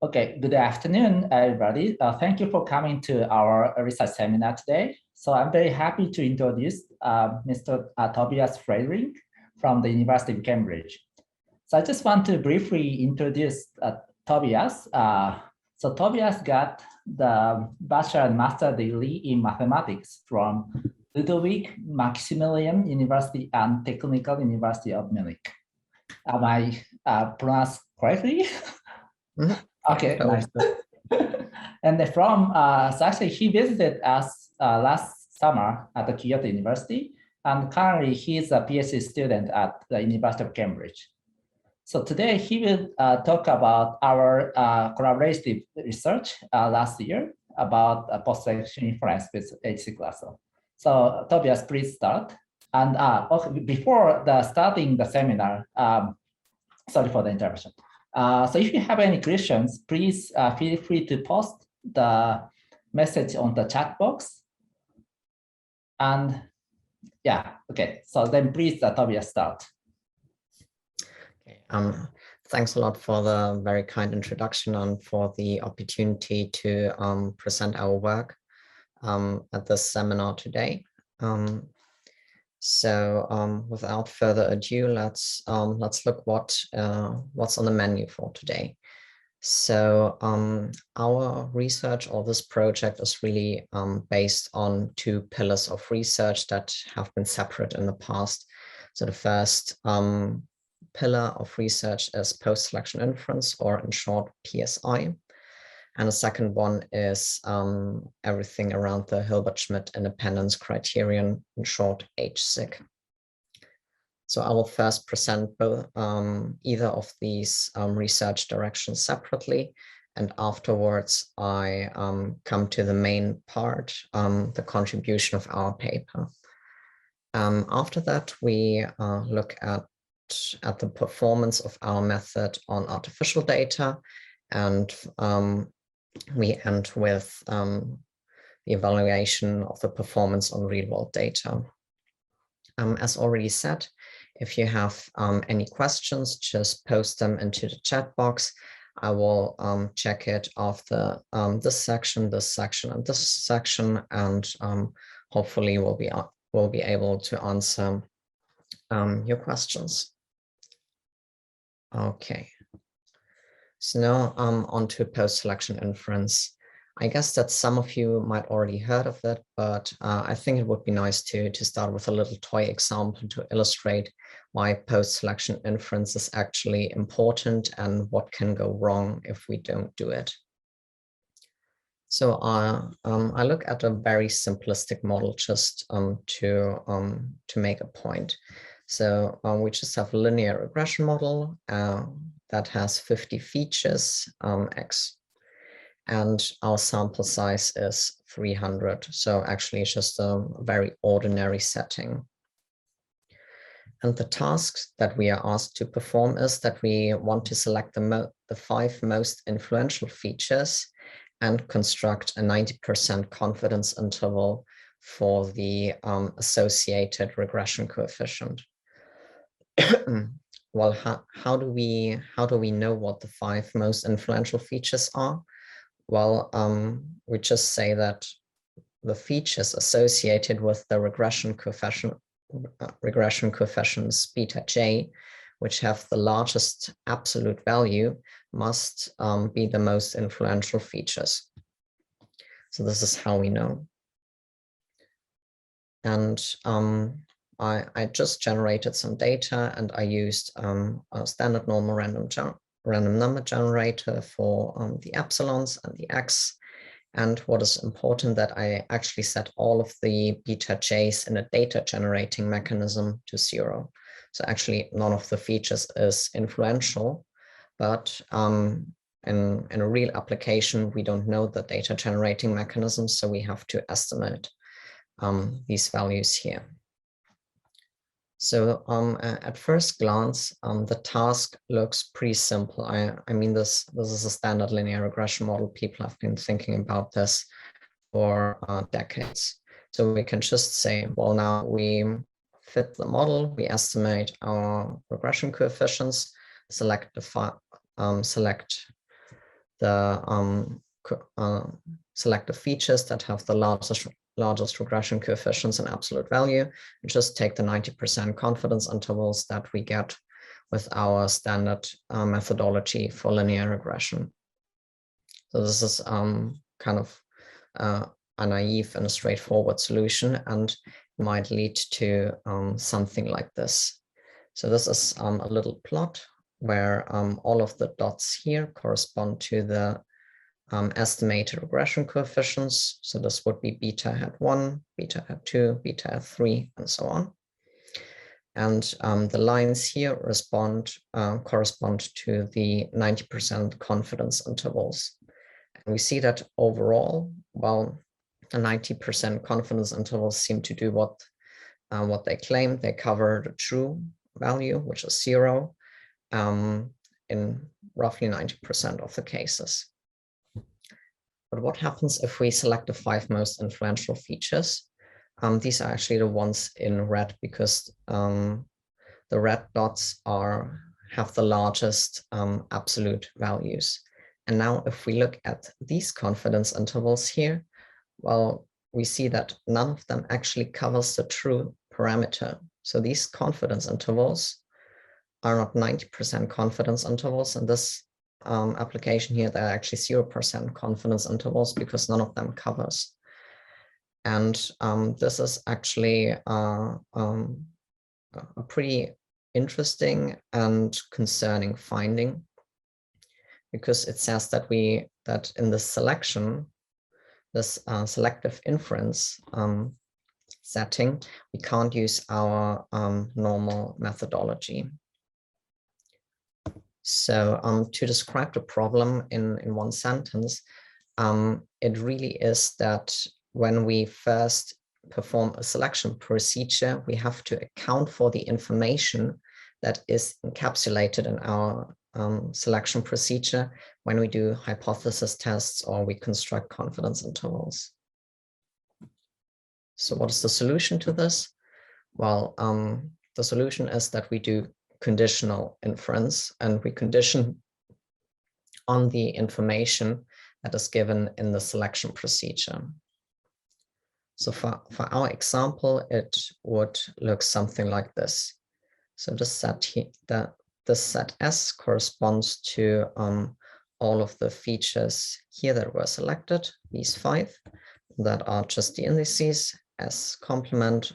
Okay, good afternoon, everybody. Thank you for coming to our research seminar today. So I'm very happy to introduce Mr. Tobias Freidling from the University of Cambridge. So I just want to briefly introduce Tobias. So Tobias got the bachelor and master degree in mathematics from Ludwig Maximilian University and Technical University of Munich. Am I pronounced correctly? Mm-hmm. Okay, nice. And from, so actually he visited us last summer at the Kyoto University, and currently he's a PhD student at the University of Cambridge. So today he will talk about our collaborative research last year about post-selection inference with HSIC-Lasso. So Tobias, please start. And before starting the seminar, sorry for the interruption. So if you have any questions, please feel free to post the message on the chat box. And yeah, okay. So then please, Tobias, start. Okay. Thanks a lot for the very kind introduction and for the opportunity to present our work at this seminar today. Without further ado, let's look what's on the menu for today. So our research, or this project, is really based on two pillars of research that have been separate in the past. So the first pillar of research is post-selection inference, or in short, PSI. And the second one is everything around the Hilbert-Schmidt independence criterion, in short, HSIC. So I will first present both either of these research directions separately, and afterwards I come to the main part, the contribution of our paper. After that, we look at the performance of our method on artificial data, and we end with the evaluation of the performance on real-world data. As already said, if you have any questions, just post them into the chat box. I will check it after this section, and this section, and hopefully we'll be able to answer your questions. Okay. So now on to post-selection inference. I guess that some of you might already heard of it, but I think it would be nice to start with a little toy example to illustrate why post-selection inference is actually important and what can go wrong if we don't do it. So I look at a very simplistic model just to make a point. So we just have a linear regression model that has 50 features, X, and our sample size is 300. So actually it's just a very ordinary setting. And the tasks that we are asked to perform is that we want to select the 5 most influential features and construct a 90% confidence interval for the associated regression coefficient. Well, how do we know what the 5 most influential features are? Well, we just say that the features associated with the regression coefficients beta j, which have the largest absolute value, must be the most influential features. So this is how we know. And I just generated some data, and I used a standard normal random number generator for the epsilons and the x. And what is important, that I actually set all of the beta j's in a data generating mechanism to 0. So actually none of the features is influential, but in a real application, we don't know the data generating mechanism, so we have to estimate these values here. So at first glance, the task looks pretty simple. I mean, this is a standard linear regression model. People have been thinking about this for decades. So we can just say, well, now we fit the model, we estimate our regression coefficients, select the the selective features that have the largest regression coefficients in absolute value, and just take the 90% confidence intervals that we get with our standard methodology for linear regression. So this is kind of a naive and a straightforward solution, and might lead to something like this. So this is a little plot where all of the dots here correspond to the estimated regression coefficients. So this would be beta hat 1, beta hat 2, beta hat 3, and so on. And the lines here correspond to the 90% confidence intervals. And we see that overall, well, the 90% confidence intervals seem to do what they claim. They cover the true value, which is 0, in roughly 90% of the cases. But what happens if we select the 5 most influential features? These are actually the ones in red, because the red dots have the largest absolute values. And now if we look at these confidence intervals here, well, we see that none of them actually covers the true parameter. So these confidence intervals are not 90% confidence intervals. In this application here, they're actually 0% confidence intervals, because none of them covers. And this is actually a pretty interesting and concerning finding, because it says that in this selection, this selective inference setting, we can't use our normal methodology. So to describe the problem in one sentence, it really is that when we first perform a selection procedure, we have to account for the information that is encapsulated in our selection procedure when we do hypothesis tests or we construct confidence intervals. So what is the solution to this? Well, the solution is that we do conditional inference, and we condition on the information that is given in the selection procedure. So for our example, it would look something like this. So this set S corresponds to all of the features here that were selected, these 5 that are just the indices. S complement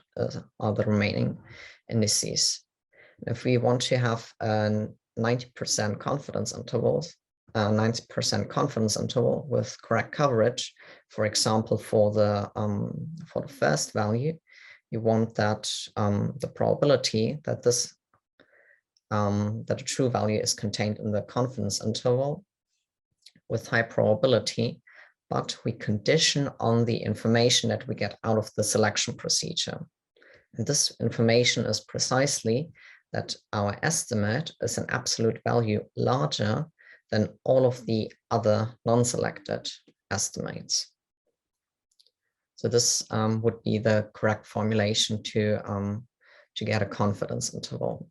are the remaining indices. If we want to have a 90% confidence interval, 90% confidence interval with correct coverage, for example, for the first value, you want that the probability that that the true value is contained in the confidence interval with high probability, but we condition on the information that we get out of the selection procedure. And this information is precisely that our estimate is an absolute value larger than all of the other non-selected estimates. So this would be the correct formulation to get a confidence interval.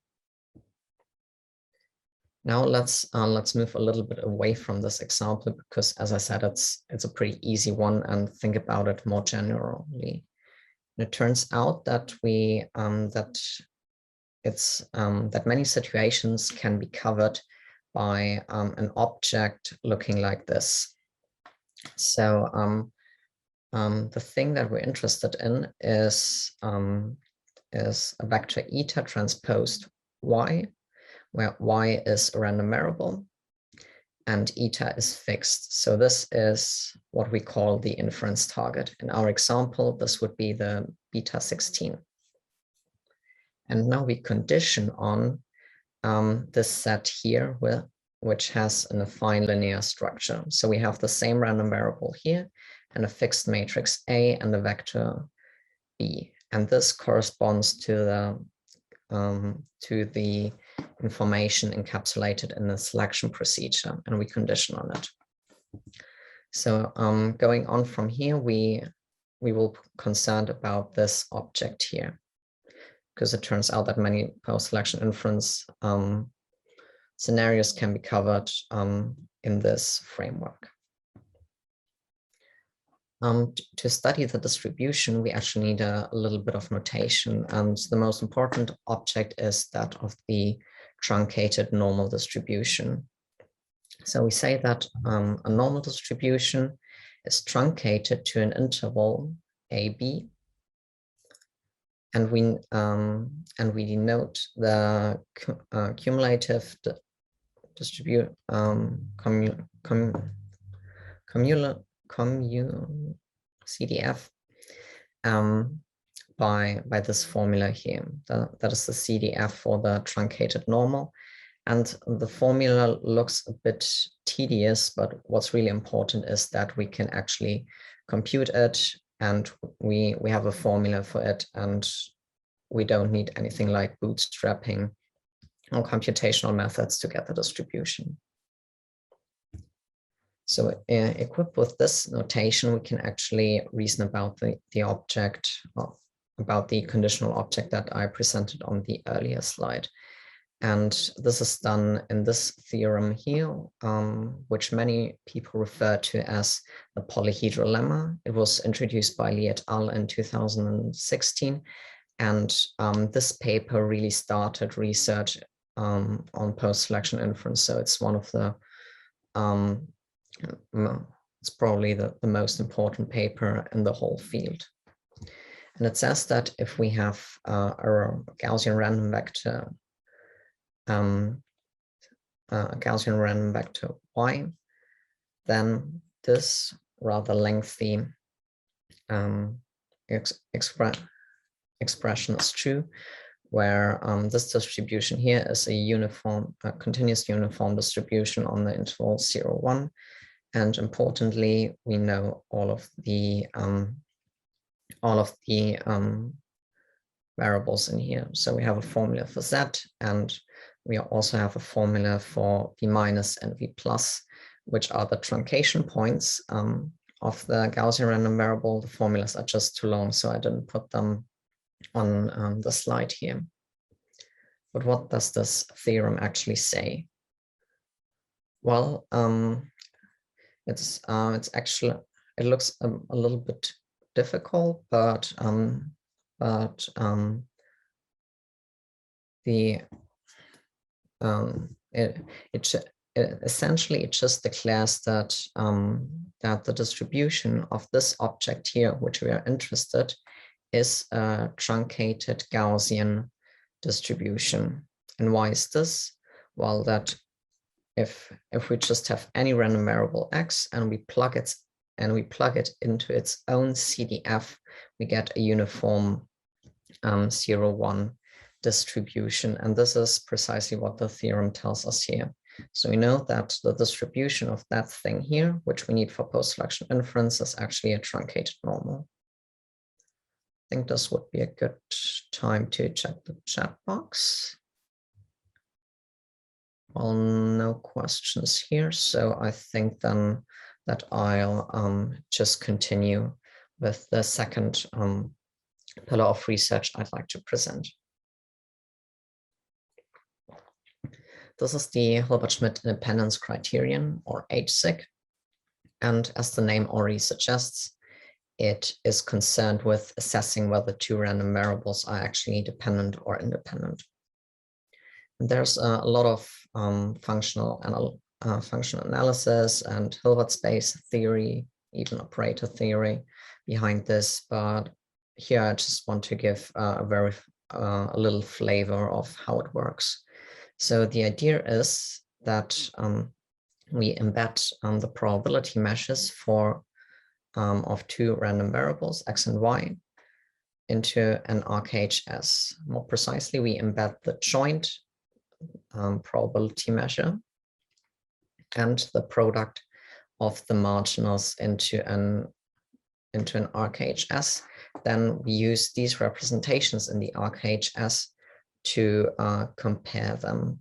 Now let's move a little bit away from this example, because as I said, it's a pretty easy one, and think about it more generally. And it turns out that that many situations can be covered by an object looking like this. So the thing that we're interested in is a vector eta transposed y, where y is a random variable and eta is fixed. So this is what we call the inference target. In our example, this would be the beta 16. And now we condition on this set here, which has an affine linear structure. So we have the same random variable here and a fixed matrix A and a vector B. And this corresponds to the information encapsulated in the selection procedure, and we condition on it. So going on from here, we will be concerned about this object here, because it turns out that many post-selection inference scenarios can be covered in this framework. To study the distribution, we actually need a little bit of notation, and the most important object is that of the truncated normal distribution. So we say that a normal distribution is truncated to an interval AB, and we denote the cumulative CDF by this formula here. That is the CDF for the truncated normal. And the formula looks a bit tedious, but what's really important is that we can actually compute it, and we have a formula for it, and we don't need anything like bootstrapping or computational methods to get the distribution. So equipped with this notation, we can actually reason about the object, about the conditional object that I presented on the earlier slide. And this is done in this theorem here, which many people refer to as the Polyhedral Lemma. It was introduced by Li et al. In 2016. And this paper really started research on post-selection inference. So it's one of the, it's probably the most important paper in the whole field. And it says that if we have a Gaussian random vector, y, then this rather lengthy expression is true, where this distribution here is a uniform, continuous uniform distribution on the interval 0, 1. And importantly, we know all of the variables in here. So we have a formula for z, and we also have a formula for v minus and v plus, which are the truncation points of the Gaussian random variable. The formulas are just too long, so I didn't put them on the slide here. But what does this theorem actually say? Well, it's actually, it looks a little bit difficult, but essentially it just declares that that the distribution of this object here, which we are interested, is a truncated Gaussian distribution. And why is this? Well, that if we just have any random variable x and we plug it into its own CDF, we get a uniform 0, 1 distribution. And this is precisely what the theorem tells us here. So we know that the distribution of that thing here, which we need for post-selection inference, is actually a truncated normal. I think this would be a good time to check the chat box. Well, no questions here, so I think then that I'll just continue with the second pillar of research I'd like to present. This is the Hilbert-Schmidt independence criterion, or HSIC, and as the name already suggests, it is concerned with assessing whether two random variables are actually dependent or independent. And there's a lot of functional analysis and Hilbert space theory, even operator theory behind this, but here I just want to give a little flavor of how it works. So the idea is that we embed the probability measures of two random variables, x and y, into an RKHS. More precisely, we embed the joint probability measure and the product of the marginals into an RKHS. Then we use these representations in the RKHS to compare them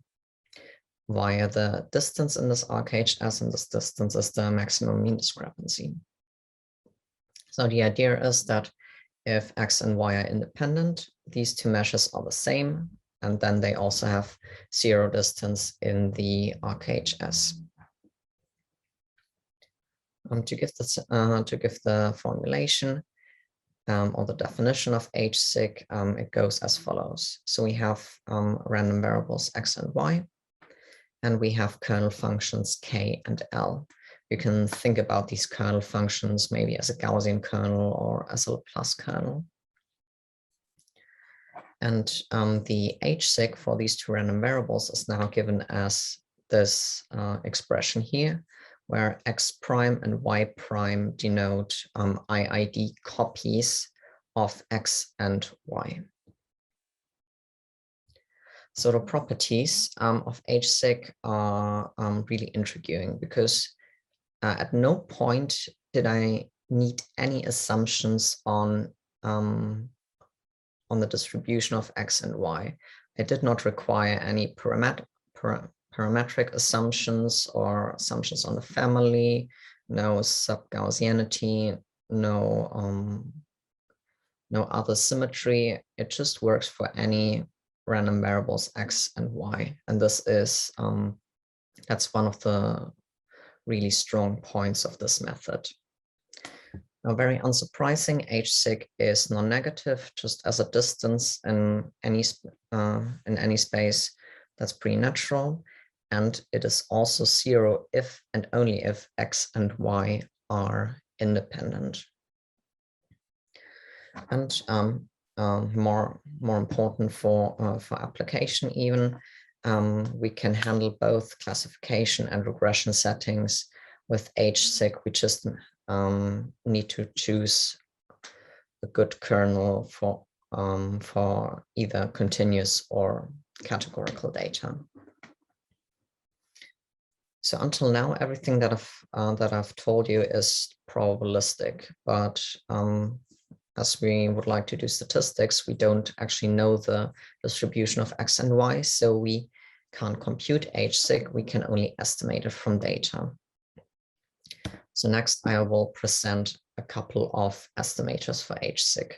via the distance in this RKHS, and this distance is the maximum mean discrepancy. So the idea is that if x and y are independent, these two measures are the same, and then they also have zero distance in the RKHS. To give the formulation or the definition of HSIC, it goes as follows. So we have random variables x and y, and we have kernel functions k and l. You can think about these kernel functions maybe as a Gaussian kernel or as a Laplace kernel. And the HSIC for these two random variables is now given as this expression here, where x prime and y prime denote IID copies of x and y. So the properties of HSIC are really intriguing, because at no point did I need any assumptions on the distribution of x and y. I did not require any parametric assumptions or assumptions on the family, no sub-Gaussianity, no other symmetry. It just works for any random variables x and y. And this is, that's one of the really strong points of this method. Now, very unsurprising, HSIC is non-negative, just as a distance in any space. That's pretty natural. And it is also zero if and only if x and y are independent. And more important for application even, we can handle both classification and regression settings with HSIC. We just need to choose a good kernel for either continuous or categorical data. So until now, everything that I've told you is probabilistic, but as we would like to do statistics, we don't actually know the distribution of x and y, so we can't compute HSIC. We can only estimate it from data. So next, I will present a couple of estimators for HSIC.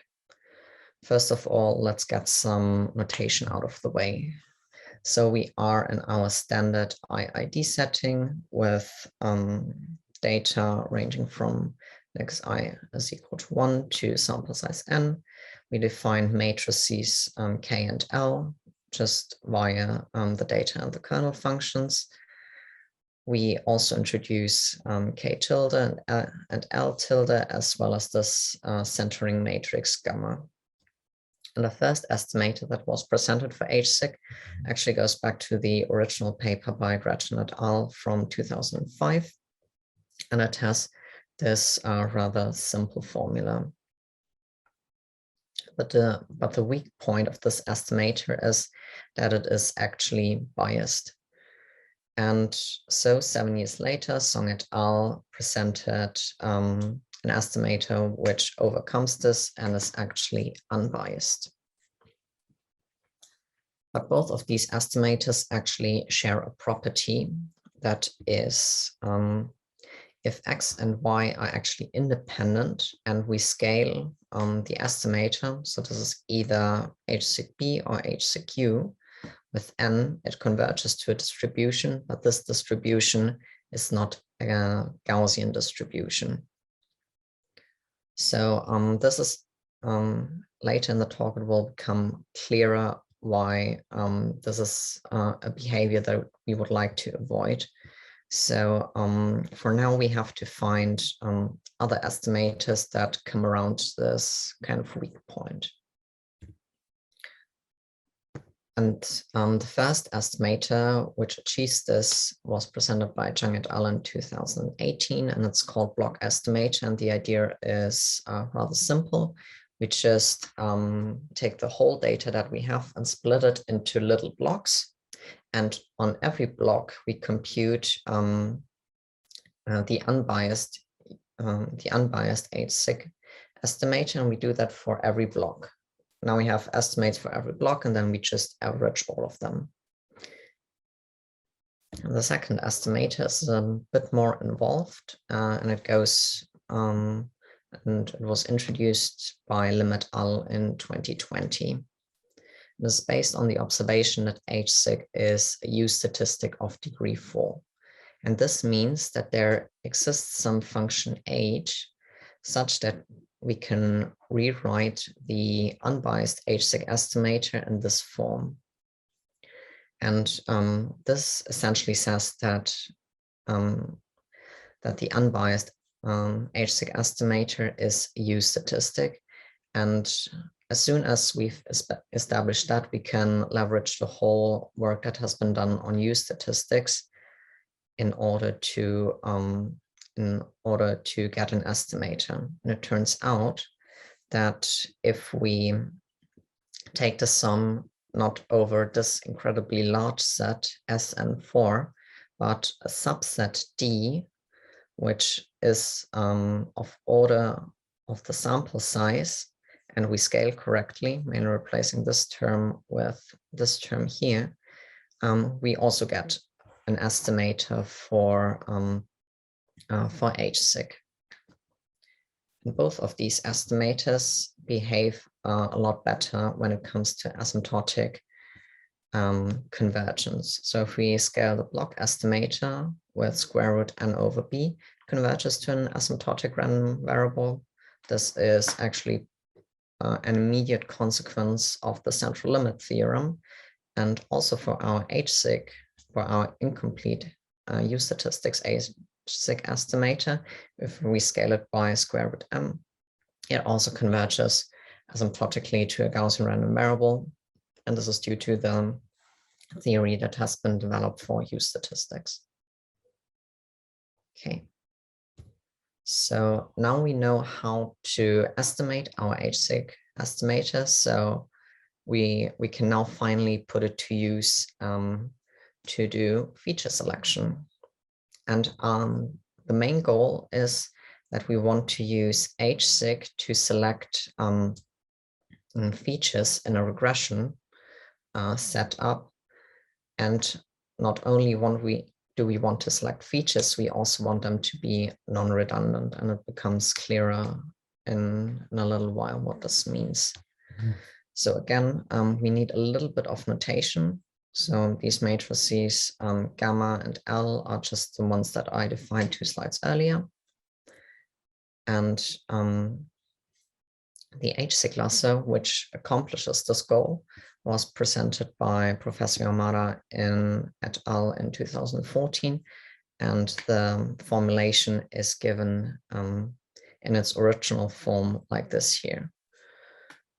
First of all, let's get some notation out of the way. So we are in our standard IID setting with data ranging from xi is equal to 1 to sample size n. We define matrices k and l just via the data and the kernel functions. We also introduce k tilde and l tilde, as well as this centering matrix gamma. And the first estimator that was presented for HSIC actually goes back to the original paper by Gretchen et al. From 2005. And it has this rather simple formula. But the weak point of this estimator is that it is actually biased. And so 7 years later, Song et al. Presented an estimator which overcomes this and is actually unbiased. But both of these estimators actually share a property that is, if x and y are actually independent and we scale the estimator, so this is either HSIC-B or HSIC-U, with n, it converges to a distribution, but this distribution is not a Gaussian distribution. So this is, later in the talk, it will become clearer why this is a behavior that we would like to avoid. So for now, we have to find other estimators that come around this kind of weak point. And the first estimator which achieves this was presented by Zhang et al. In 2018, and it's called block estimator. And the idea is rather simple. We just take the whole data that we have and split it into little blocks. And on every block, we compute the unbiased HSIC estimator, and we do that for every block. Now we have estimates for every block, and then we just average all of them. And the second estimator is a bit more involved, and it goes, and it was introduced by Lemma et al. In 2020. It is based on the observation that HSIC is a U statistic of degree 4. And this means that there exists some function h such that we can rewrite the unbiased HSIC estimator in this form. And this essentially says that that the unbiased HSIC estimator is a U statistic. And as soon as we've established that, we can leverage the whole work that has been done on U statistics in order to get an estimator. And it turns out that if we take the sum not over this incredibly large set Sn4, but a subset D, which is of order of the sample size, and we scale correctly, mainly replacing this term with this term here, we also get an estimator for HSIC. And both of these estimators behave a lot better when it comes to asymptotic convergence. So if we scale the block estimator with square root n over b, converges to an asymptotic random variable. This is actually an immediate consequence of the central limit theorem. And also for our HSIC, for our incomplete U statistics HSIC estimator, if we scale it by square root m, it also converges asymptotically to a Gaussian random variable. And this is due to the theory that has been developed for U statistics. Okay. So now we know how to estimate our HSIC estimator. So we can now finally put it to use to do feature selection. And the main goal is that we want to use HSIC to select features in a regression setup. And not only do we want to select features, we also want them to be non-redundant, and it becomes clearer in a little while what this means. So again, we need a little bit of notation. So these matrices, gamma and L, are just the ones that I defined 2 slides earlier. And the HSIC-Lasso, which accomplishes this goal, was presented by Professor Yamada et al. In 2014. And the formulation is given in its original form like this here.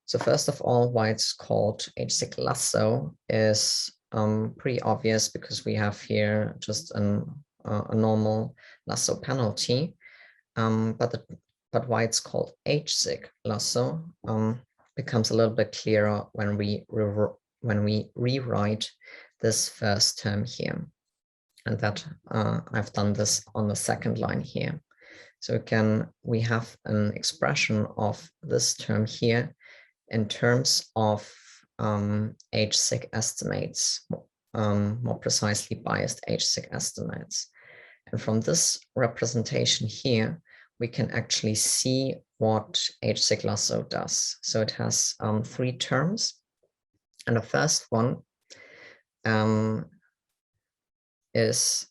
So first of all, why it's called HSIC-Lasso is pretty obvious, because we have here just a normal lasso penalty. But why it's called HSIC-Lasso becomes a little bit clearer when we rewrite this first term here. And that I've done this on the second line here. So again, we have an expression of this term here in terms of HSIC estimates, more precisely biased HSIC estimates. And from this representation here, we can actually see what HSIC-Lasso does. So it has 3 terms. And the first one is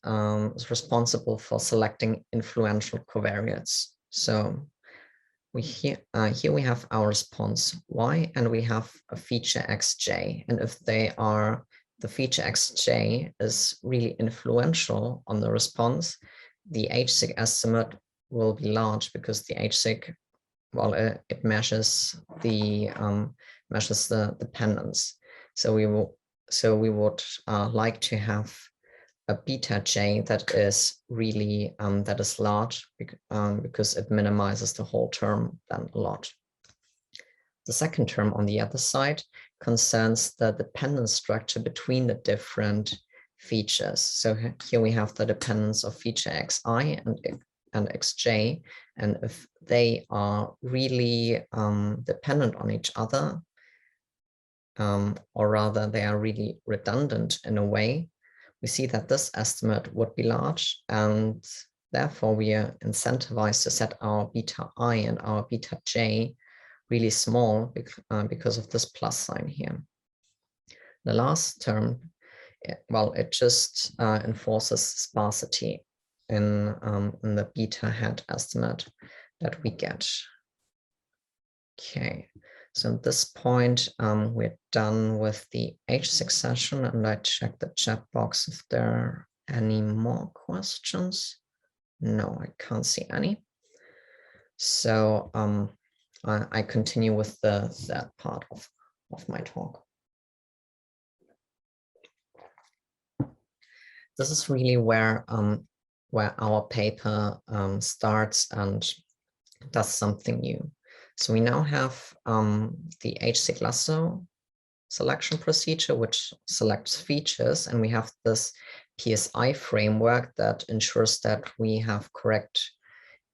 responsible for selecting influential covariates. So here we have our response y, and we have a feature xj. And if the feature xj is really influential on the response, the HSIC estimate will be large, because the HSIC, well, it measures the dependence. So we would like to have a beta j that is really that is large, because it minimizes the whole term then a lot. The second term on the other side concerns the dependence structure between the different features. So here we have the dependence of feature xi and xj, and if they are really dependent on each other, or rather they are really redundant in a way, we see that this estimate would be large, and therefore we are incentivized to set our beta I and our beta j really small because of this plus sign here. The last term, well, it just enforces sparsity. in the beta hat estimate that we get. Okay, so at this point, we're done with the HSIC session, and I check the chat box if there are any more questions. No, I can't see any. So I continue with that part of my talk. This is really where our paper starts and does something new. So we now have the HSIC-Lasso selection procedure, which selects features, and we have this PSI framework that ensures that we have correct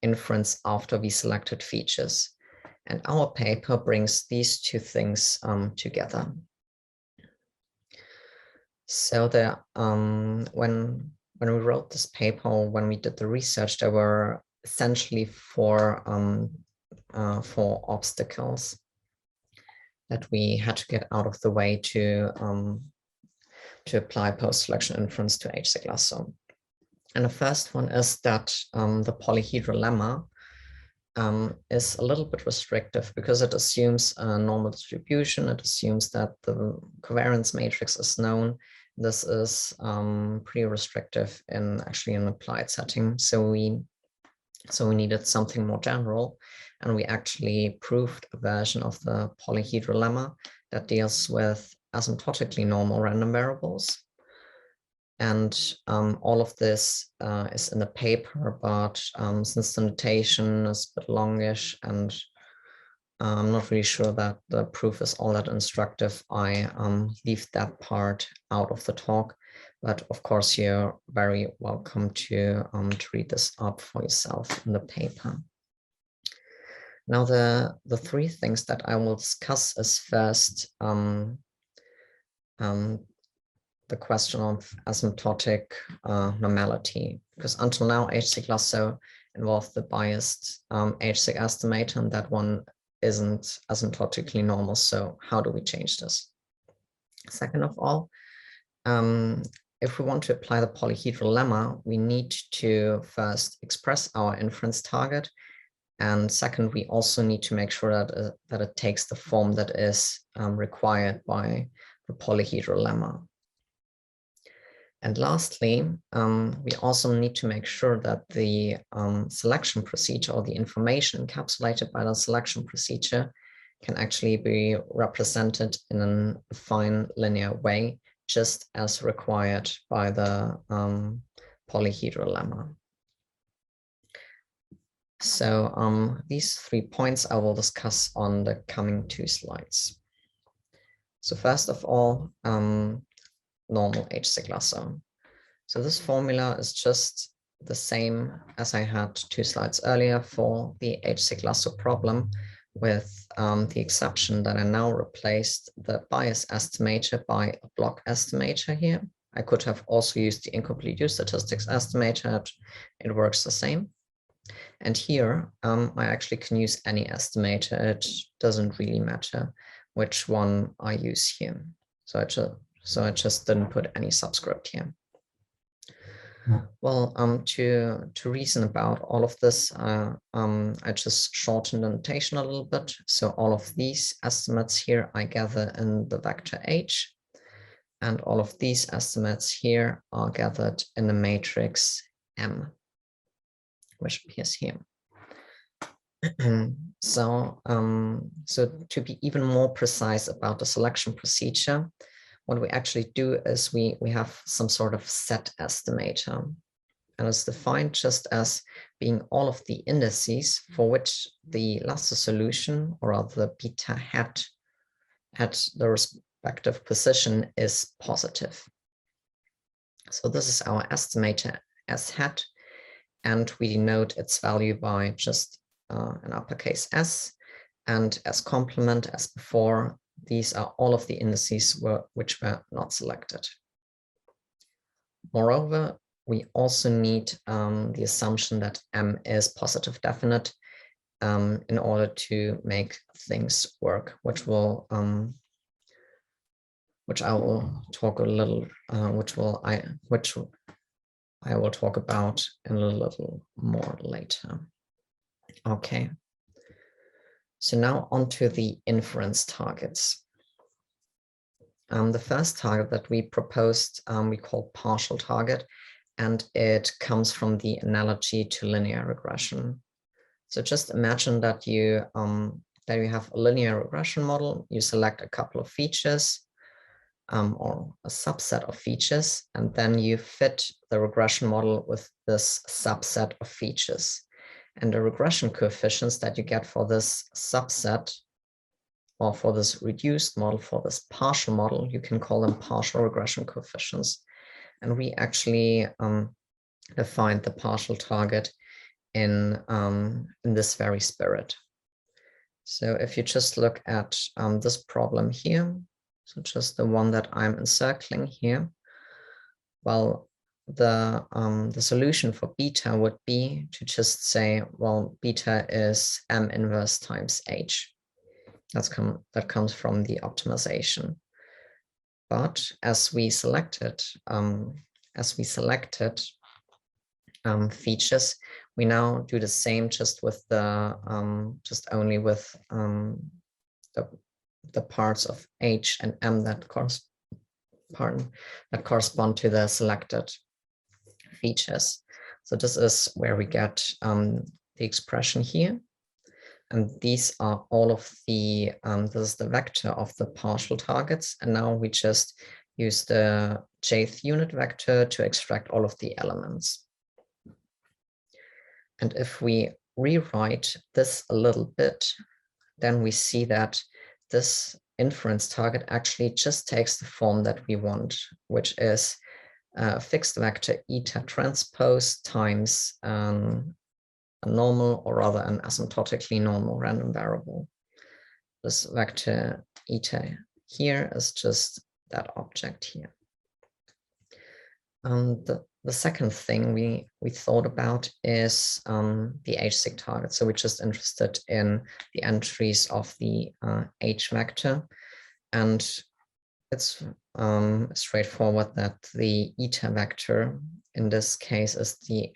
inference after we selected features. And our paper brings these two things together. So when we wrote this paper, when we did the research, there were essentially four obstacles that we had to get out of the way to apply post-selection inference to HSIC-Lasso. And the first one is that the polyhedral lemma is a little bit restrictive because it assumes a normal distribution. It assumes that the covariance matrix is known. This is pretty restrictive in actually an applied setting. So we needed something more general, and we actually proved a version of the polyhedral lemma that deals with asymptotically normal random variables. And all of this is in the paper, but since the notation is a bit longish and I'm not really sure that the proof is all that instructive, I leave that part out of the talk. But of course, you're very welcome to read this up for yourself in the paper. Now, the three things that I will discuss is first, the question of asymptotic normality, because until now HSIC-Lasso involved the biased HSIC estimator, and that one isn't asymptotically normal. So how do we change this? Second of all, if we want to apply the polyhedral lemma, we need to first express our inference target, and second, we also need to make sure that it takes the form that is required by the polyhedral lemma. And lastly, we also need to make sure that the selection procedure, or the information encapsulated by the selection procedure, can actually be represented in an affine linear way, just as required by the polyhedral lemma. So these 3 points I will discuss on the coming 2 slides. So first of all, normal HSIC-Lasso. So this formula is just the same as I had 2 slides earlier for the HSIC-Lasso problem, with the exception that I now replaced the bias estimator by a block estimator here. I could have also used the incomplete use statistics estimator. It works the same. And here, I actually can use any estimator. It doesn't really matter which one I use here. So I just didn't put any subscript here. Well, to reason about all of this, I just shortened the notation a little bit. So all of these estimates here I gather in the vector H, and all of these estimates here are gathered in the matrix M, which appears here. So to be even more precise about the selection procedure, what we actually do is we have some sort of set estimator, and it's defined just as being all of the indices for which the Lasso solution, or rather the beta hat at the respective position, is positive. So this is our estimator S hat, and we denote its value by just an uppercase S, and as complement as before, these are all of the indices which were not selected. Moreover, we also need the assumption that M is positive definite in order to make things work, which I will talk a little, which I will talk about in a little more later. Okay. So now onto the inference targets. The first target that we proposed, we call partial target, and it comes from the analogy to linear regression. So just imagine that you have a linear regression model, you select a couple of features or a subset of features, and then you fit the regression model with this subset of features. And the regression coefficients that you get for this subset or for this reduced model, for this partial model, you can call them partial regression coefficients. And we actually defined the partial target in this very spirit. So if you just look at this problem here, so just the one that I'm encircling here, well, the solution for beta would be to just say, well, beta is M inverse times H. That comes from the optimization. But as we selected features, we now do the same just with the only with the parts of H and M that correspond to the selected features. So this is where we get the expression here. And these are all of the, this is the vector of the partial targets. And now we just use the jth unit vector to extract all of the elements. And if we rewrite this a little bit, then we see that this inference target actually just takes the form that we want, which is a fixed vector eta transpose times a normal, or rather an asymptotically normal random variable. This vector eta here is just that object here. The second thing we thought about is the HSIC target. So we're just interested in the entries of the H vector. And it's straightforward that the eta vector in this case is the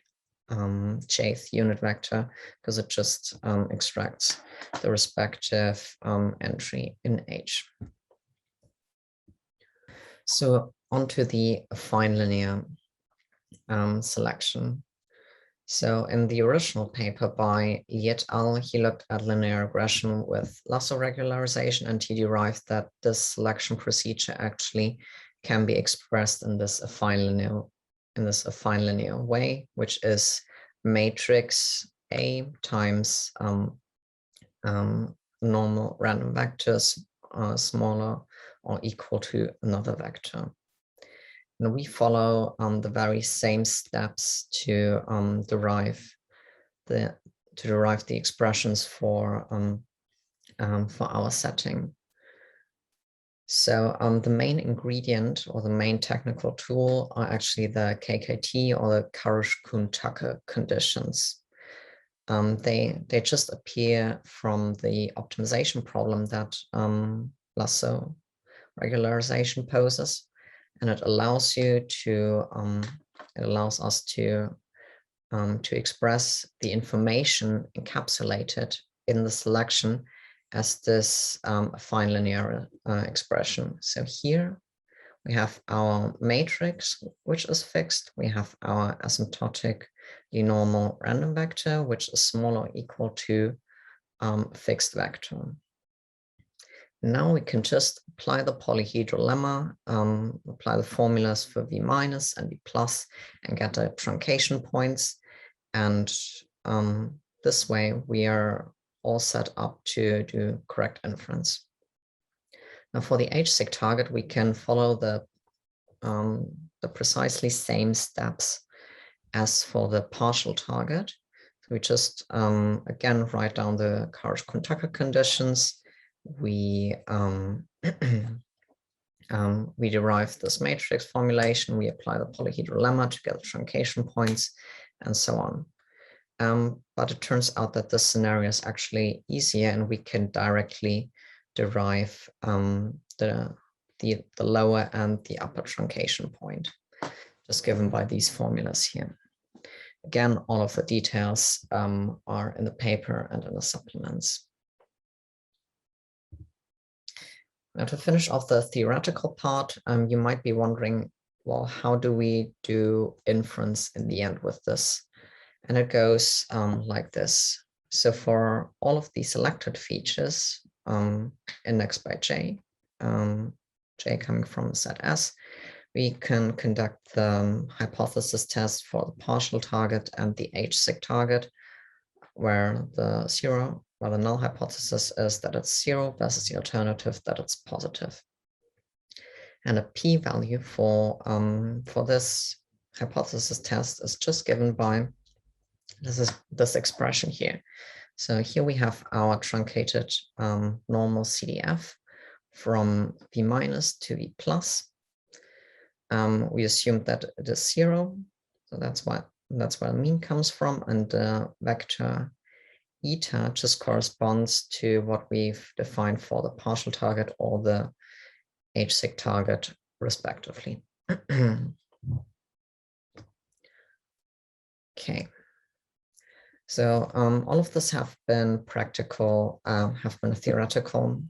jth unit vector, because it just extracts the respective entry in H. So onto the affine linear selection. So in the original paper by Li et al., he looked at linear regression with Lasso regularization, and he derived that this selection procedure actually can be expressed in this affine linear way, which is matrix A times normal random vectors smaller or equal to another vector. And we follow the very same steps to derive the expressions for our setting. So the main ingredient or the main technical tool are actually the KKT or the Karish-Kuhn-Tucker conditions. They just appear from the optimization problem that Lasso regularization poses. And it allows you to us to express the information encapsulated in the selection as this affine linear expression. So here we have our matrix, which is fixed. We have our asymptotically normal random vector, which is smaller or equal to fixed vector. Now we can just apply the polyhedral lemma, apply the formulas for V minus and V plus, and get the truncation points. And this way we are all set up to do correct inference. Now for the HSIC target, we can follow the precisely same steps as for the partial target. So we just again write down the Karish-Kuhn-Tucker conditions. We derive this matrix formulation, we apply the polyhedral lemma to get the truncation points, and so on. But it turns out that this scenario is actually easier, and we can directly derive the lower and the upper truncation point. just given by these formulas here. Again, all of the details are in the paper and in the supplements. Now, to finish off the theoretical part, you might be wondering, well, how do we do inference in the end with this? And it goes like this. So for all of the selected features indexed by J, J coming from set S, we can conduct the hypothesis test for the partial target and the HSIC target, where the null hypothesis is that it's 0 versus the alternative that it's positive. And a p-value for this hypothesis test is just given by this expression here. So here we have our truncated normal CDF from V minus to V plus. We assume that it is 0, so that's where the mean comes from, and the vector eta just corresponds to what we've defined for the partial target or the HSIC target, respectively. Okay. So all of this have been practical, have been theoretical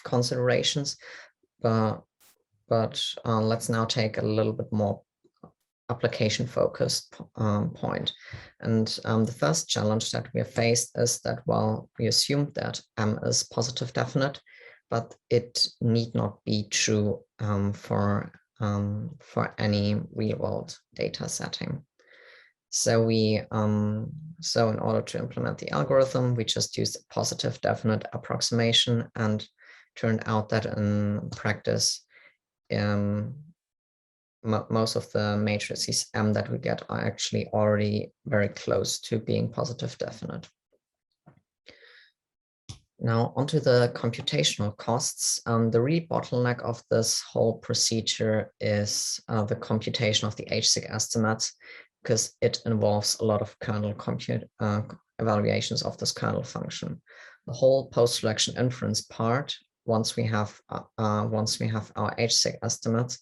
considerations, but let's now take a little bit more application-focused point. And the first challenge that we have faced is that, well, we assumed that M is positive definite, but it need not be true for any real-world data setting. So so in order to implement the algorithm, we just used a positive definite approximation, and turned out that in practice, most of the matrices M that we get are actually already very close to being positive definite. Now onto the computational costs. The real bottleneck of this whole procedure is the computation of the HSIC estimates, because it involves a lot of kernel evaluations of this kernel function. The whole post-selection inference part, once we have our HSIC estimates,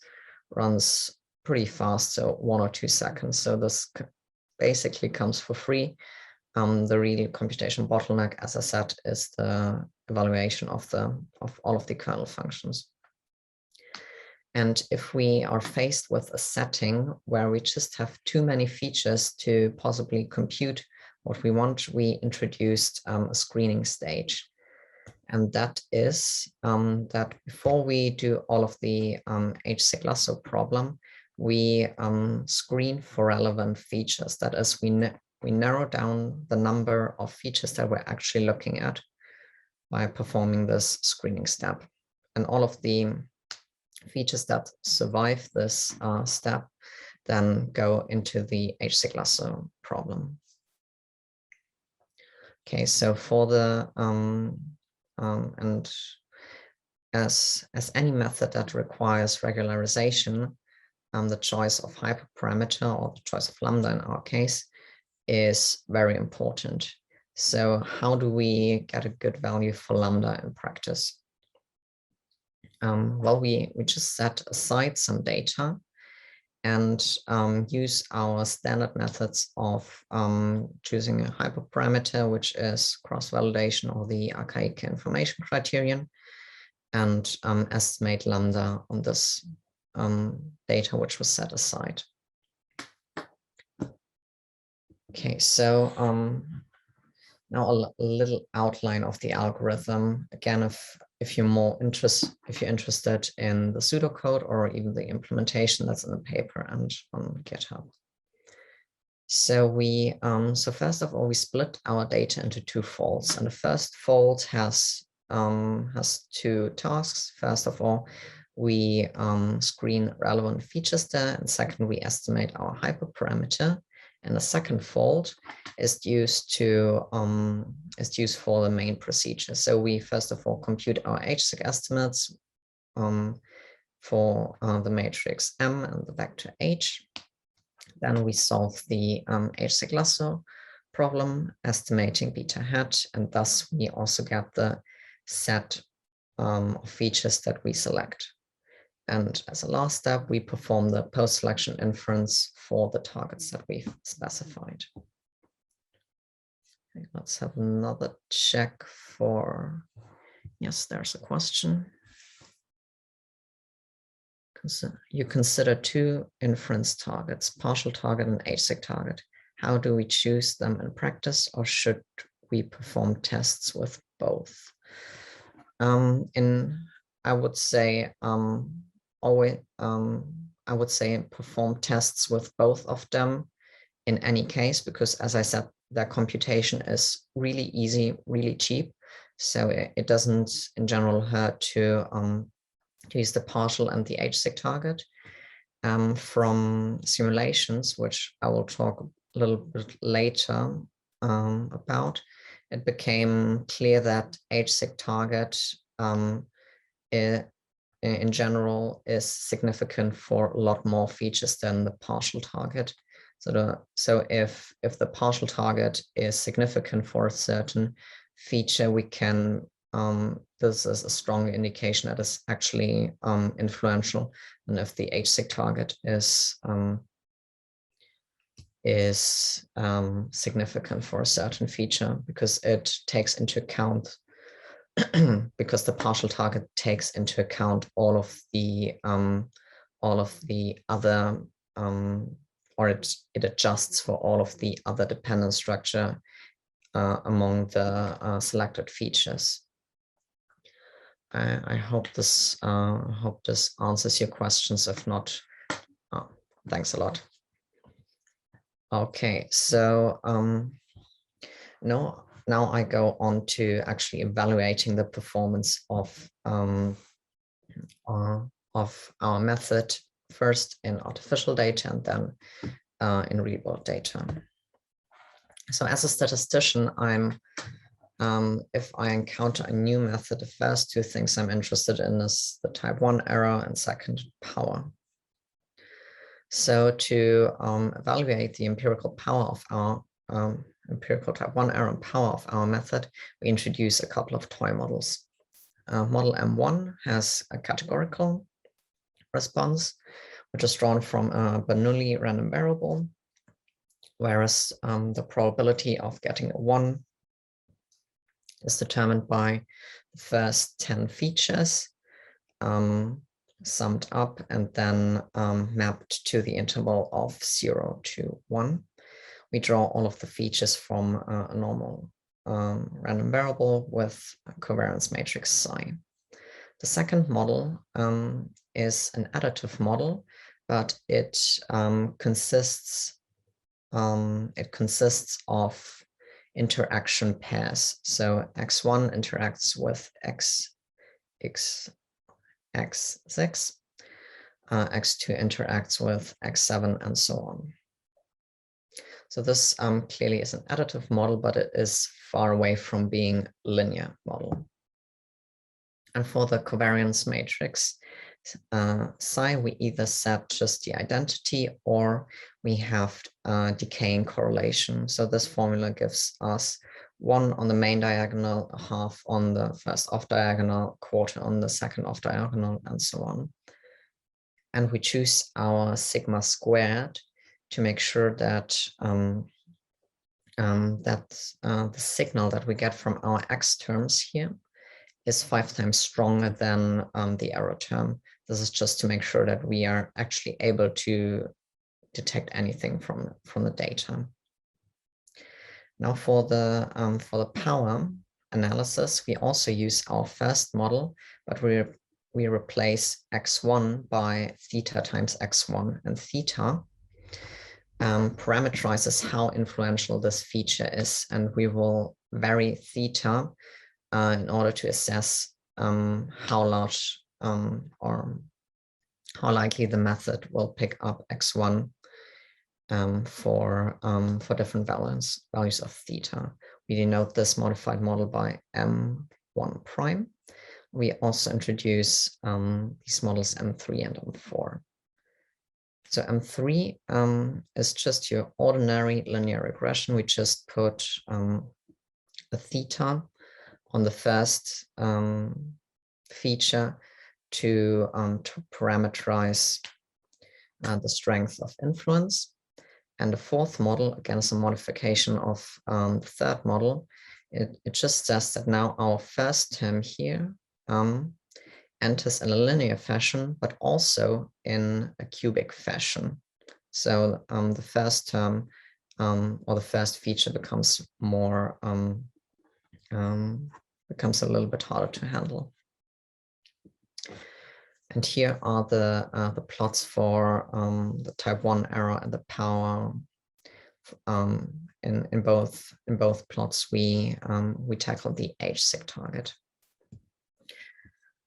runs pretty fast, so 1 or 2 seconds. So this basically comes for free. The real computation bottleneck, as I said, is the evaluation of all of the kernel functions. And if we are faced with a setting where we just have too many features to possibly compute what we want, we introduced a screening stage. And that is that before we do all of the HSIC-Lasso problem, we screen for relevant features. That is, we narrow down the number of features that we're actually looking at by performing this screening step. And all of the features that survive this step then go into the HSIC-Lasso problem. Okay, so for the and as any method that requires regularization, the choice of hyperparameter, or the choice of lambda in our case, is very important. So how do we get a good value for lambda in practice? Well, we just set aside some data and use our standard methods of choosing a hyperparameter, which is cross-validation or the archaic information criterion, and estimate lambda on this data which was set aside. Okay, so now a little outline of the algorithm. Again, if you're interested in the pseudocode or even the implementation, that's in the paper and on GitHub. So so first of all, we split our data into 2 folds, and the first fold has 2 tasks. First of all, we screen relevant features there, and second, we estimate our hyperparameter. And the second fold is used for the main procedure. So we first of all compute our HSIC estimates for the matrix M and the vector H. Then we solve the HSIC-Lasso problem, estimating beta hat, and thus we also get the set of features that we select. And as a last step, we perform the post-selection inference for the targets that we've specified. Okay, let's have another check for, yes, there's a question. You consider two inference targets, partial target and HSIC target. How do we choose them in practice, or should we perform tests with both? I would say I would say perform tests with both of them in any case, because as I said, their computation is really easy, really cheap. So it doesn't in general hurt to use the partial and the HSIC target. From simulations, which I will talk a little bit later about, it became clear that HSIC target in general is significant for a lot more features than the partial target. So if the partial target is significant for a certain feature, we can this is a strong indication that it's actually influential. And if the HSIC target is significant for a certain feature, because it takes into account because the partial target takes into account all of the other or it adjusts for all of the other dependent structure among the selected features. I hope this answers your questions. If not, thanks a lot. Okay, so now I go on to actually evaluating the performance of our method, first in artificial data and then in real world data. So as a statistician, if I encounter a new method, the first two things I'm interested in is the type 1 error and second, power. So to evaluate the empirical power of our empirical type 1 error and power of our method, we introduce a couple of toy models. Model M1 has a categorical response, which is drawn from a Bernoulli random variable, whereas the probability of getting a 1 is determined by the first 10 features summed up and then mapped to the interval of 0 to 1. We draw all of the features from a normal random variable with a covariance matrix psi. The second model is an additive model, but it consists of interaction pairs. So x1 interacts with x6, x2 interacts with x7, and so on. So this clearly is an additive model, but it is far away from being a linear model. And for the covariance matrix psi, we either set just the identity or we have decaying correlation. So this formula gives us 1 on the main diagonal, a half on the first off diagonal, quarter on the second off diagonal, and so on. And we choose our sigma squared to make sure that the signal that we get from our x terms here is 5 times stronger than the error term. This is just to make sure that we are actually able to detect anything from the data. Now for the power analysis, we also use our first model, but we replace x1 by theta times x1, and theta parameterizes how influential this feature is, and we will vary theta in order to assess how large or how likely the method will pick up x1 for different values of theta. We denote this modified model by M1 prime. We also introduce these models M3 and M4. So M3 is just your ordinary linear regression. We just put a theta on the first feature to parameterize the strength of influence. And the fourth model, again, is a modification of the third model. It just says that now our first term here enters in a linear fashion, but also in a cubic fashion. So the first term or the first feature becomes more becomes a little bit harder to handle. And here are the plots for the type 1 error and the power. In both plots, we tackled the HSIC target.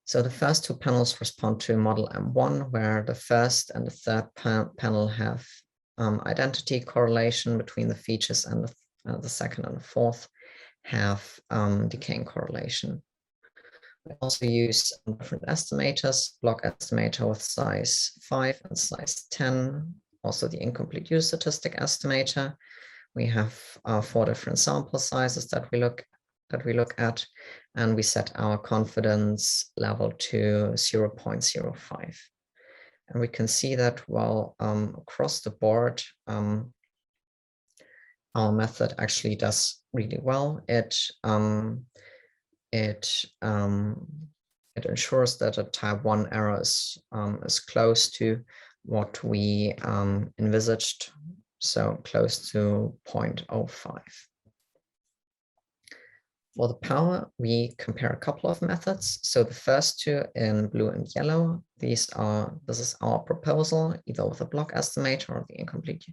So the first two panels respond to model M1, where the first and the third panel have identity correlation between the features, and the second and the fourth have decaying correlation. We also use different estimators, block estimator with size 5 and size 10, also the incomplete use statistic estimator. We have 4 different sample sizes that we look at, and we set our confidence level to 0.05. And we can see that, well, across the board, our method actually does really well. It ensures that a type 1 error is close to what we envisaged, so close to 0.05. For the power, we compare a couple of methods. So the first two in blue and yellow, this is our proposal, either with a block estimator or the incomplete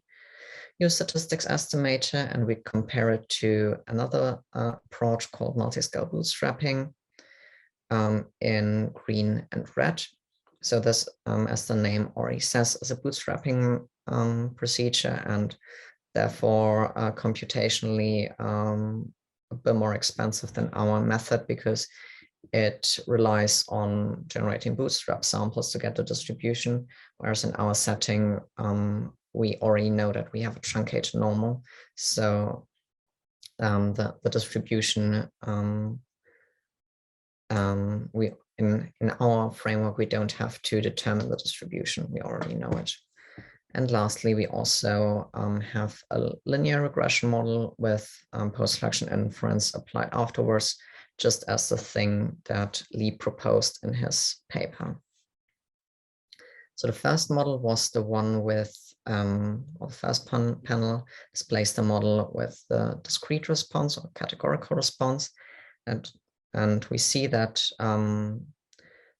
use statistics estimator, and we compare it to another approach called multi-scale bootstrapping in green and red. So this, as the name already says, is a bootstrapping procedure, and therefore computationally a bit more expensive than our method, because it relies on generating bootstrap samples to get the distribution, whereas in our setting, we already know that we have a truncated normal. So the distribution, in our framework, we don't have to determine the distribution, we already know it. And lastly, we also have a linear regression model with post-selection inference applied afterwards, just as the thing that Lee proposed in his paper. So the first model was the one with, the first panel displays the model with the discrete response or categorical response. And we see that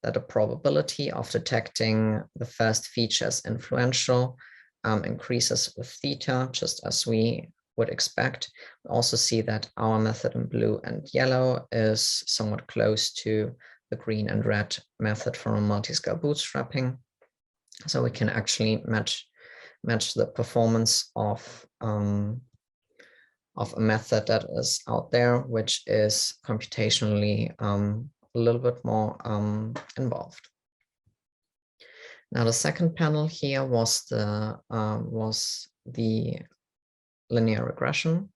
that the probability of detecting the first feature as influential increases with theta, just as we would expect. We also see that our method in blue and yellow is somewhat close to the green and red method for multi-scale bootstrapping. So we can actually match the performance of a method that is out there, which is computationally a little bit more involved. Now the second panel here was the linear regression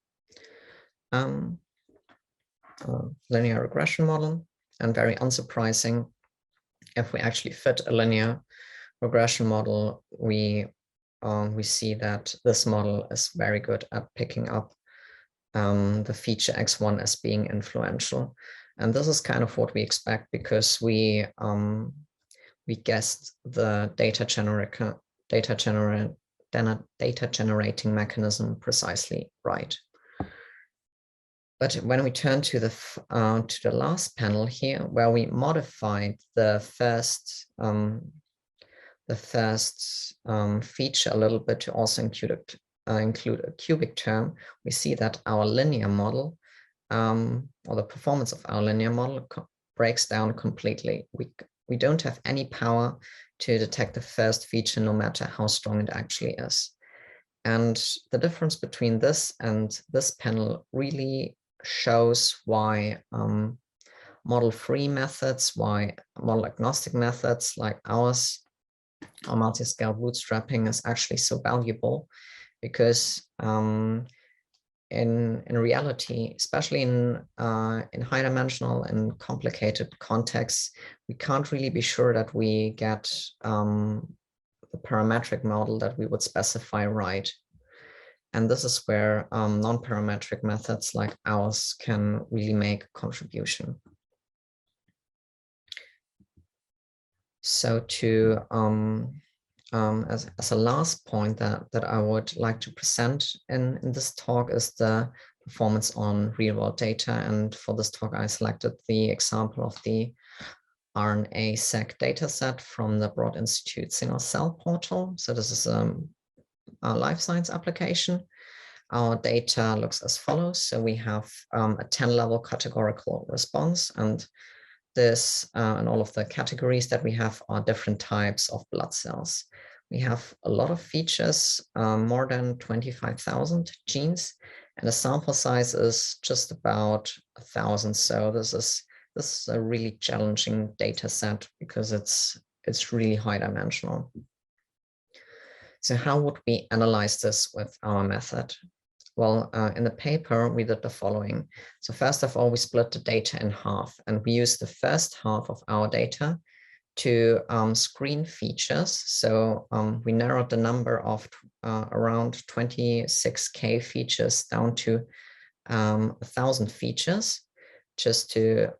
model, and very unsurprising, if we actually fit a linear regression model, we see that this model is very good at picking up the feature X1 as being influential. And this is kind of what we expect, because we guessed the data generating mechanism precisely right. But when we turn to the last panel here, where we modified the first feature a little bit to also include a cubic term, we see that our linear model, or the performance of our linear model, breaks down completely. We don't have any power to detect the first feature, no matter how strong it actually is. And the difference between this and this panel really shows why model-free methods, why model-agnostic methods like ours, our multi-scale bootstrapping, is actually so valuable, because in reality, especially in high dimensional and complicated contexts, we can't really be sure that we get the parametric model that we would specify right. And this is where non-parametric methods like ours can really make a contribution. So to as a last point that I would like to present in this talk is the performance on real-world data. And for this talk, I selected the example of the RNA-seq dataset from the Broad Institute Single Cell portal. So this is a life science application. Our data looks as follows. So we have a 10-level categorical response, and this and all of the categories that we have are different types of blood cells. We have a lot of features, more than 25,000 genes, and the sample size is just about 1,000. So this is a really challenging data set because it's really high dimensional. So how would we analyze this with our method? Well, in the paper, we did the following. So first of all, we split the data in half, and we used the first half of our data to screen features. So we narrowed the number of around 26K features down to 1,000 features, just to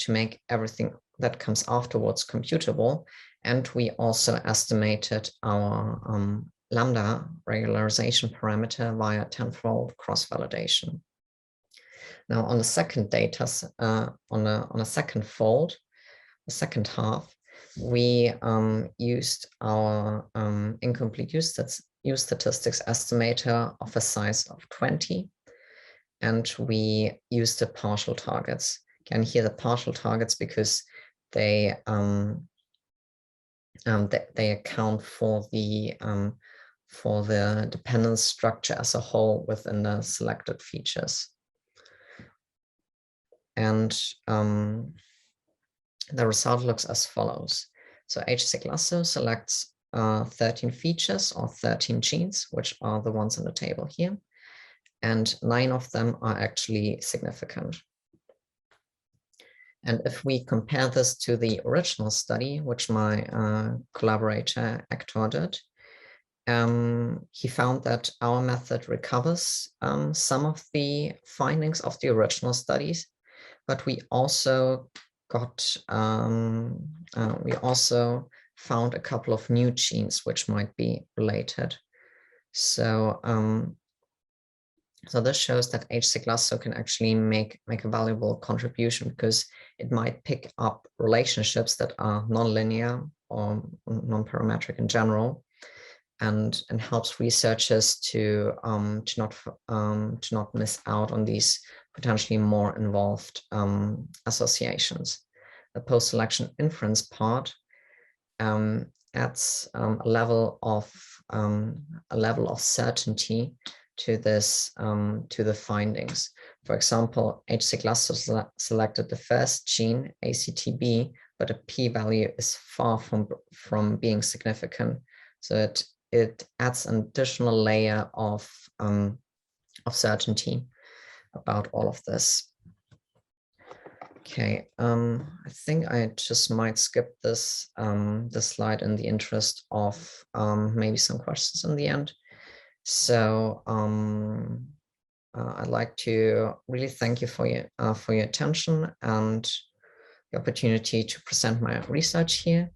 make everything that comes afterwards computable. And we also estimated our lambda regularization parameter via tenfold cross-validation. Now, on the second data, on a second fold, the second half, we used our incomplete use statistics estimator of a size of 20, and we used the partial targets. Again, here the partial targets because they account for the dependence structure as a whole within the selected features. And the result looks as follows. So HSIC-Lasso selects 13 features or 13 genes, which are the ones in the table here. And 9 of them are actually significant. And if we compare this to the original study, which my collaborator Hector did, he found that our method recovers some of the findings of the original studies, but we also found a couple of new genes which might be related. So this shows that HSIC-Lasso can actually make a valuable contribution because it might pick up relationships that are nonlinear or non-parametric in general, and helps researchers to not miss out on these potentially more involved associations. The post-selection inference part adds a level of certainty to this to the findings. For example, HSIC-Lasso selected the first gene, ACTB, but a p-value is far from being significant. So it adds an additional layer of certainty about all of this. Okay, I think I just might skip this slide in the interest of maybe some questions in the end. So I'd like to really thank you for your attention and the opportunity to present my research here.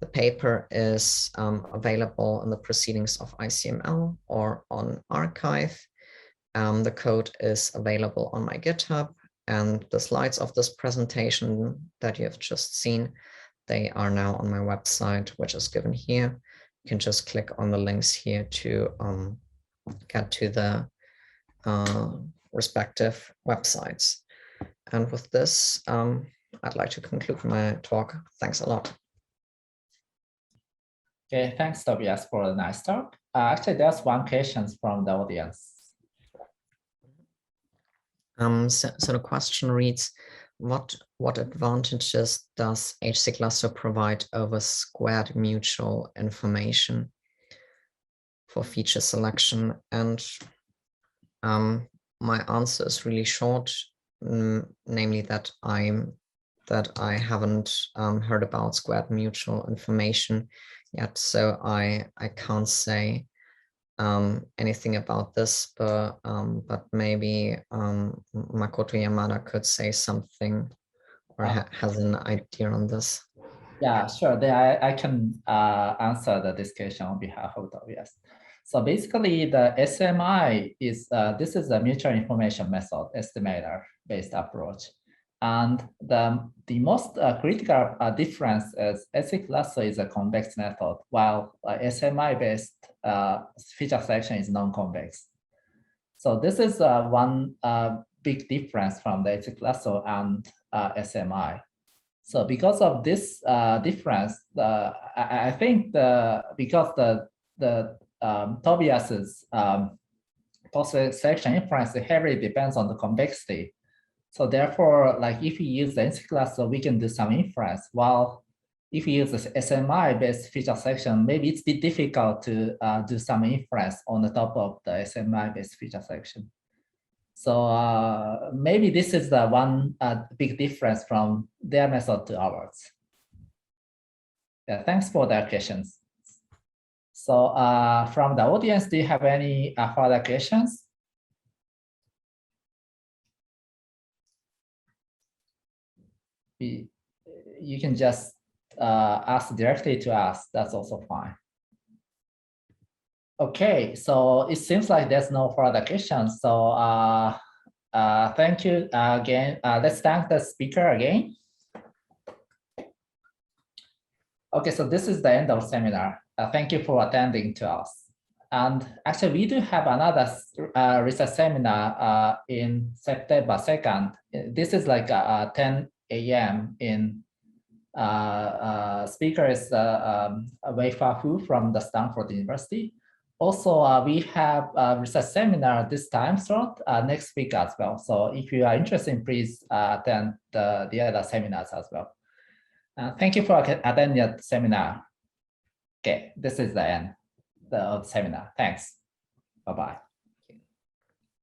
The paper is available in the proceedings of ICML or on arXiv. The code is available on my GitHub, and the slides of this presentation that you have just seen, they are now on my website, which is given here. You can just click on the links here to get to the respective websites. And with this, I'd like to conclude my talk. Thanks a lot. Okay, thanks, Tobias, for a nice talk. Actually, there's one question from the audience. So the question reads, what advantages does HSIC-Lasso provide over squared mutual information for feature selection? And my answer is really short, namely that I haven't heard about squared mutual information yet, so I can't say anything about this, but maybe Makoto Yamada could say something or has an idea on this. Yeah, sure. Then I can answer the discussion on behalf of Tobias. So basically, the SMI is this is a mutual information method estimator based approach, and the most critical difference is HSIC-Lasso is a convex method, while SMI based feature selection is non-convex. So this is one big difference from the HSIC-Lasso and SMI. So because of this difference, I think because the Tobias's post-selection inference heavily depends on the convexity. So therefore, like if you use the HSIC-Lasso, we can do some inference. While if you use the SMI-based feature selection, maybe it's a bit difficult to do some inference on the top of the SMI-based feature selection. So maybe this is the one big difference from their method to ours. Yeah, thanks for the questions. So from the audience, do you have any further questions? You can just ask directly to us. That's also fine. Okay, so it seems like there's no further questions. So thank you again. Let's thank the speaker again. Okay, so this is the end of the seminar. Thank you for attending to us. And actually, we do have another research seminar in September 2nd. This is like 10 a.m. in speaker is Wei-Fa Hu from the Stanford University. Also, we have a research seminar this time slot next week as well. So if you are interested, please attend the other seminars as well. Thank you for attending the seminar. Okay, this is the end of the seminar. Thanks. Bye-bye.